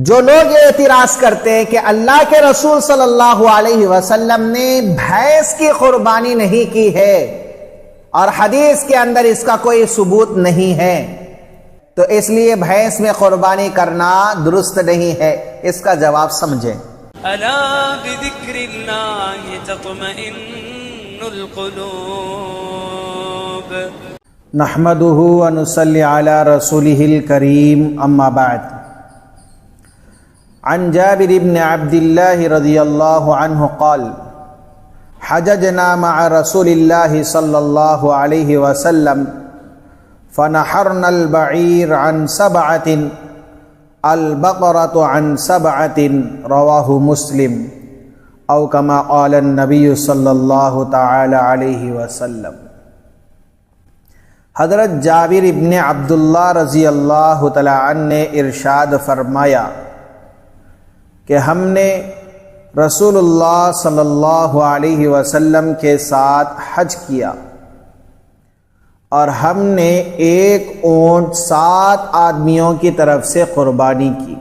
جو لوگ یہ اعتراض کرتے ہیں کہ اللہ کے رسول صلی اللہ علیہ وسلم نے بھینس کی قربانی نہیں کی ہے اور حدیث کے اندر اس کا کوئی ثبوت نہیں ہے، تو اس لیے بھینس میں قربانی کرنا درست نہیں ہے، اس کا جواب سمجھیں۔ الا بذکر اللہ تطمئن القلوب۔ نحمده ونصلی علی رسوله الکریم، اما بعد، عن جابر بن عبد الله رضی اللہ عنہ قال حججنا مع رسول اللہ صلی اللہ علیہ وسلم فنحرنا البعیر عن سبعة البقرة عن سبعة رواہ مسلم او کما قال النبی صلی اللہ تعالی علیہ وسلم۔ حضرت جابر ابن عبداللہ رضی اللہ تعالی عنہ نے ارشاد فرمایا کہ ہم نے رسول اللہ صلی اللہ علیہ وسلم کے ساتھ حج کیا اور ہم نے ایک اونٹ 7 آدمیوں کی طرف سے قربانی کی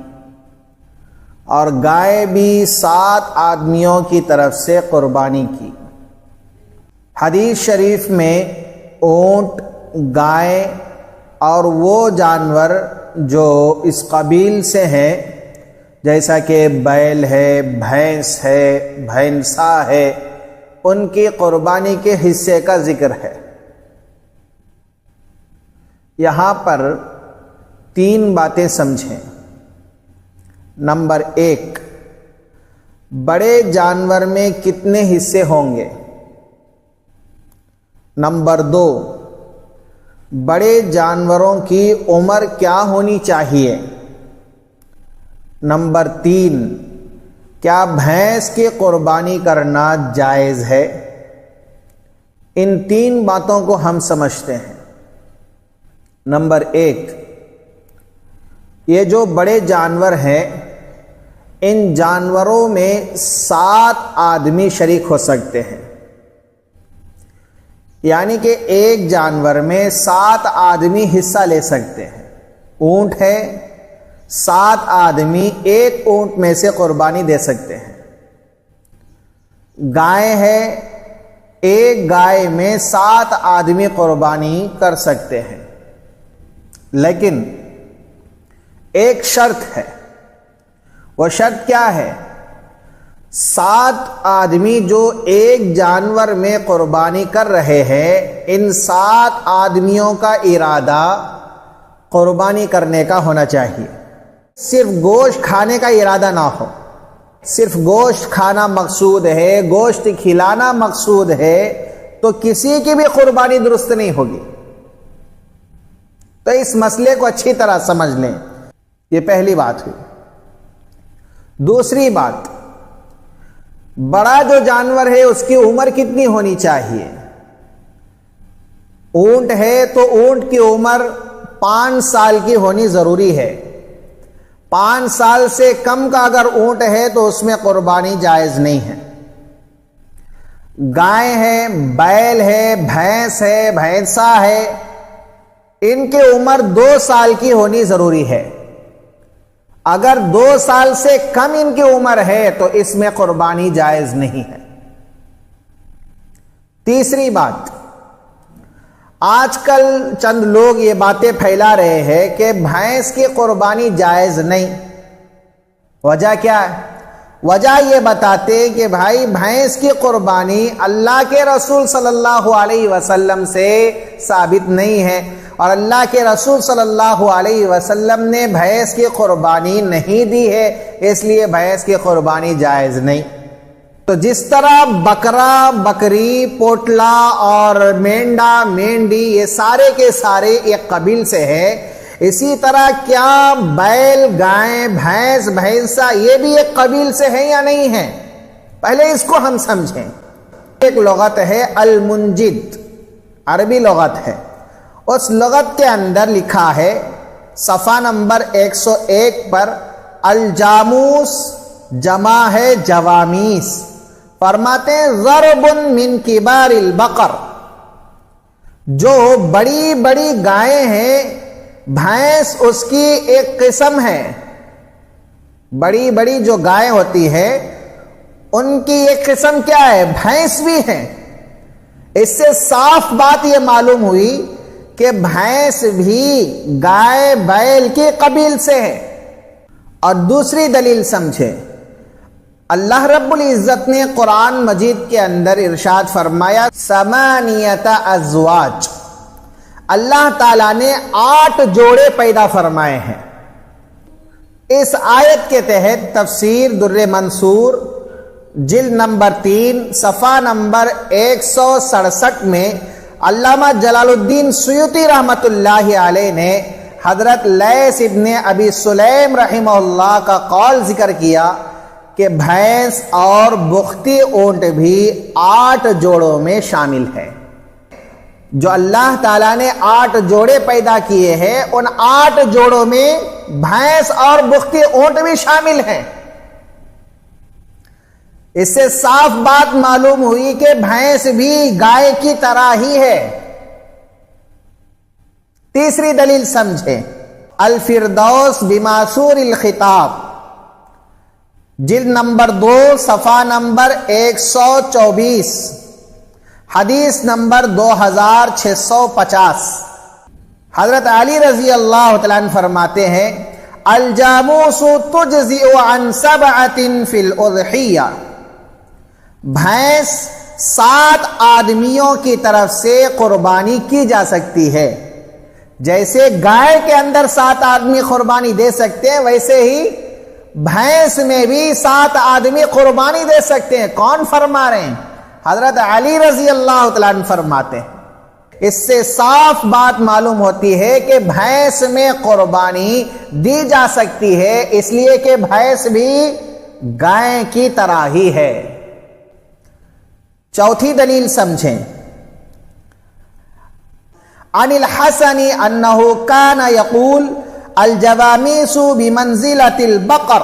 اور گائے بھی 7 آدمیوں کی طرف سے قربانی کی۔ حدیث شریف میں اونٹ، گائے اور وہ جانور جو اس قبیل سے ہیں جیسا کہ بیل ہے، بھینس ہے، بھینسا ہے، ان کی قربانی کے حصے کا ذکر ہے۔ یہاں پر 3 باتیں سمجھیں۔ نمبر 1، بڑے جانور میں کتنے حصے ہوں گے؟ نمبر 2، بڑے جانوروں کی عمر کیا ہونی چاہیے؟ نمبر 3، کیا بھینس کی قربانی کرنا جائز ہے؟ ان 3 باتوں کو ہم سمجھتے ہیں۔ نمبر 1، یہ جو بڑے جانور ہیں ان جانوروں میں 7 آدمی شریک ہو سکتے ہیں، یعنی کہ ایک جانور میں 7 آدمی حصہ لے سکتے ہیں۔ اونٹ ہے، 7 آدمی ایک اونٹ میں سے قربانی دے سکتے ہیں۔ گائے ہے، ایک گائے میں 7 آدمی قربانی کر سکتے ہیں، لیکن ایک شرط ہے۔ وہ شرط کیا ہے؟ 7 آدمی جو ایک جانور میں قربانی کر رہے ہیں، ان 7 آدمیوں کا ارادہ قربانی کرنے کا ہونا چاہیے۔ صرف گوشت کھانے کا ارادہ نہ ہو، صرف گوشت کھانا مقصود ہے، گوشت کھلانا مقصود ہے، تو کسی کی بھی قربانی درست نہیں ہوگی۔ تو اس مسئلے کو اچھی طرح سمجھ لیں، یہ پہلی بات ہوئی۔ دوسری بات، بڑا جو جانور ہے اس کی عمر کتنی ہونی چاہیے؟ اونٹ ہے تو اونٹ کی عمر 5 سال کی ہونی ضروری ہے۔ 5 سال سے کم کا اگر اونٹ ہے تو اس میں قربانی جائز نہیں ہے۔ گائے ہے، بیل ہے، بھینس ہے، بھینسا ہے، ان کی عمر 2 سال کی ہونی ضروری ہے۔ اگر 2 سال سے کم ان کی عمر ہے تو اس میں قربانی جائز نہیں ہے۔ تیسری بات، آج کل چند لوگ یہ باتیں پھیلا رہے ہیں کہ بھینس کی قربانی جائز نہیں۔ وجہ کیا ہے؟ وجہ یہ بتاتے کہ بھائی بھینس کی قربانی اللہ کے رسول صلی اللہ علیہ وسلم سے ثابت نہیں ہے، اور اللہ کے رسول صلی اللہ علیہ وسلم نے بھینس کی قربانی نہیں دی ہے، اس لیے بھینس کی قربانی جائز نہیں۔ تو جس طرح بکرا، بکری، پوٹلا اور مینڈا، مینڈی یہ سارے کے سارے ایک قبیل سے ہے، اسی طرح کیا بیل، گائے، بھینس، بھینسا یہ بھی ایک قبیل سے ہے یا نہیں ہے؟ پہلے اس کو ہم سمجھیں۔ ایک لغت ہے المنجد، عربی لغت ہے، اس لغت کے اندر لکھا ہے صفحہ نمبر 101 پر، الجاموس جمع ہے جوامیس، فرماتے ہیں ضرب من کبار البقر، جو بڑی بڑی گائیں ہیں، بھینس اس کی ایک قسم ہے، بڑی بڑی جو گائے ہوتی ہے ان کی ایک قسم کیا ہے؟ بھینس بھی ہے۔ اس سے صاف بات یہ معلوم ہوئی کہ بھینس بھی گائے بیل کی قبیل سے ہے۔ اور دوسری دلیل سمجھے، اللہ رب العزت نے قرآن مجید کے اندر ارشاد فرمایا ثمانیۃ ازواج، اللہ تعالیٰ نے 8 جوڑے پیدا فرمائے ہیں۔ اس آیت کے تحت تفسیر در منصور جلد نمبر 3 صفحہ نمبر 167 میں علامہ جلال الدین سیوطی رحمت اللہ علیہ نے حضرت لیث ابن ابی سلیم رحمہ اللہ کا قول ذکر کیا کہ بھینس اور بختی اونٹ بھی 8 جوڑوں میں شامل ہے۔ جو اللہ تعالیٰ نے 8 جوڑے پیدا کیے ہیں، ان 8 جوڑوں میں بھینس اور بختی اونٹ بھی شامل ہیں۔ اس سے صاف بات معلوم ہوئی کہ بھینس بھی گائے کی طرح ہی ہے۔ تیسری دلیل سمجھیں، الفردوس بماسور الخطاب جلد نمبر 2 صفحہ نمبر 124 حدیث نمبر 2650، حضرت علی رضی اللہ تعالیٰ عنہ فرماتے ہیں الجاموس تجزئ عن 7 فی الاضحیہ، بھینس 7 آدمیوں کی طرف سے قربانی کی جا سکتی ہے۔ جیسے گائے کے اندر 7 آدمی قربانی دے سکتے ہیں، ویسے ہی بھینس میں بھی 7 آدمی قربانی دے سکتے ہیں۔ کون فرما رہے ہیں؟ حضرت علی رضی اللہ تعالیٰ عنہ فرماتے ہیں۔ اس سے صاف بات معلوم ہوتی ہے کہ بھینس میں قربانی دی جا سکتی ہے، اس لیے کہ بھینس بھی گائے کی طرح ہی ہے۔ چوتھی دلیل سمجھیں، عن الحسن انہ کان یقول الجوامیس بمنزلۃ البقر،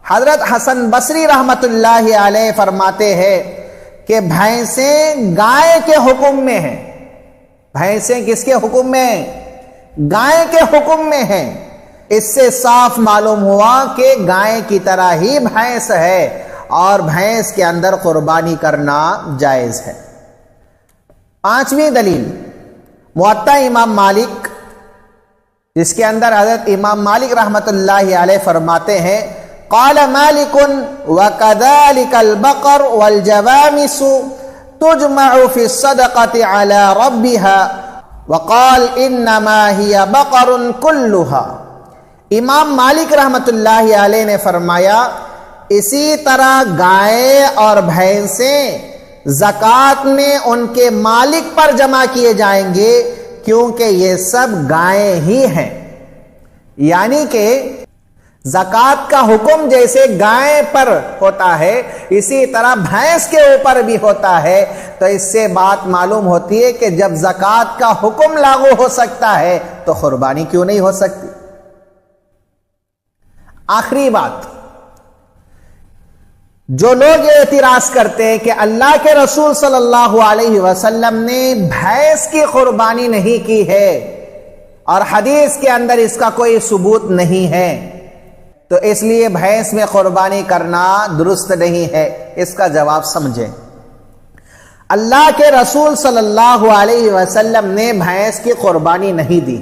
حضرت حسن بصری رحمت اللہ علیہ فرماتے ہیں کہ بھینسیں گائے کے حکم میں ہیں۔ بھینسیں کس کے حکم میں ہیں؟ گائے کے حکم میں ہیں۔ اس سے صاف معلوم ہوا کہ گائے کی طرح ہی بھینس ہے اور بھینس کے اندر قربانی کرنا جائز ہے۔ پانچویں دلیل موطا امام مالک، جس کے اندر حضرت امام مالک رحمت اللہ علیہ فرماتے ہیں قال مالک وکذلک البقر والجوامس تجمع فی الصدقۃ علی ربها وقال انما هي بقر كلها۔ امام مالک رحمت اللہ علیہ نے فرمایا اسی طرح گائے اور بھینسیں زکوٰۃ میں ان کے مالک پر جمع کیے جائیں گے، کیونکہ یہ سب گائیں ہی ہیں۔ یعنی کہ زکوٰۃ کا حکم جیسے گائے پر ہوتا ہے، اسی طرح بھینس کے اوپر بھی ہوتا ہے۔ تو اس سے بات معلوم ہوتی ہے کہ جب زکوٰۃ کا حکم لاگو ہو سکتا ہے تو قربانی کیوں نہیں ہو سکتی؟ آخری بات، جو لوگ یہ اعتراض کرتے ہیں کہ اللہ کے رسول صلی اللہ علیہ وسلم نے بھینس کی قربانی نہیں کی ہے اور حدیث کے اندر اس کا کوئی ثبوت نہیں ہے، تو اس لیے بھینس میں قربانی کرنا درست نہیں ہے، اس کا جواب سمجھیں۔ اللہ کے رسول صلی اللہ علیہ وسلم نے بھینس کی قربانی نہیں دی،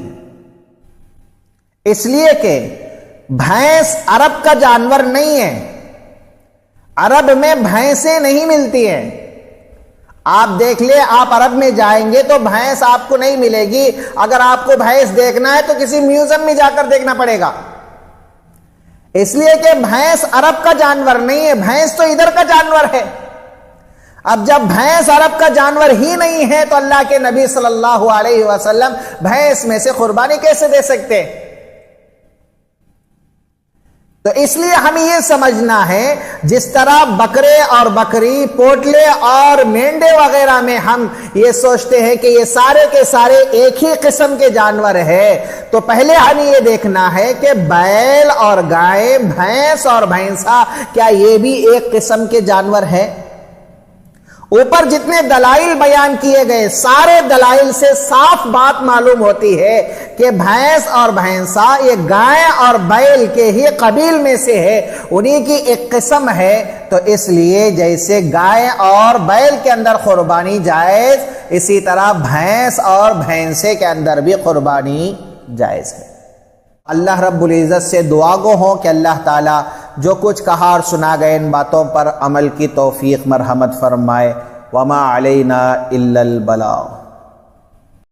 اس لیے کہ بھینس عرب کا جانور نہیں ہے۔ عرب میں بھینسیں نہیں ملتی ہیں۔ آپ دیکھ لیں، آپ عرب میں جائیں گے تو بھینس آپ کو نہیں ملے گی۔ اگر آپ کو بھینس دیکھنا ہے تو کسی میوزیم میں جا کر دیکھنا پڑے گا، اس لیے کہ بھینس عرب کا جانور نہیں ہے، بھینس تو ادھر کا جانور ہے۔ اب جب بھینس عرب کا جانور ہی نہیں ہے تو اللہ کے نبی صلی اللہ علیہ وسلم بھینس میں سے قربانی کیسے دے سکتے؟ تو اس لیے ہمیں یہ سمجھنا ہے، جس طرح بکرے اور بکری، پوٹلے اور مینڈے وغیرہ میں ہم یہ سوچتے ہیں کہ یہ سارے کے سارے ایک ہی قسم کے جانور ہیں، تو پہلے ہمیں یہ دیکھنا ہے کہ بیل اور گائے، بھینس اور بھینسا، کیا یہ بھی ایک قسم کے جانور ہیں؟ اوپر جتنے دلائل بیان کیے گئے سارے دلائل سے صاف بات معلوم ہوتی ہے کہ بھینس اور بھینسا یہ گائے اور بیل کے ہی قبیل میں سے ہے، انہی کی ایک قسم ہے۔ تو اس لیے جیسے گائے اور بیل کے اندر قربانی جائز، اسی طرح بھینس اور بھینسے کے اندر بھی قربانی جائز ہے۔ اللہ رب العزت سے دعا گو ہوں کہ اللہ تعالیٰ جو کچھ کہا اور سنا گئے ان باتوں پر عمل کی توفیق مرحمت فرمائے۔ وما علینا الا البلاغ۔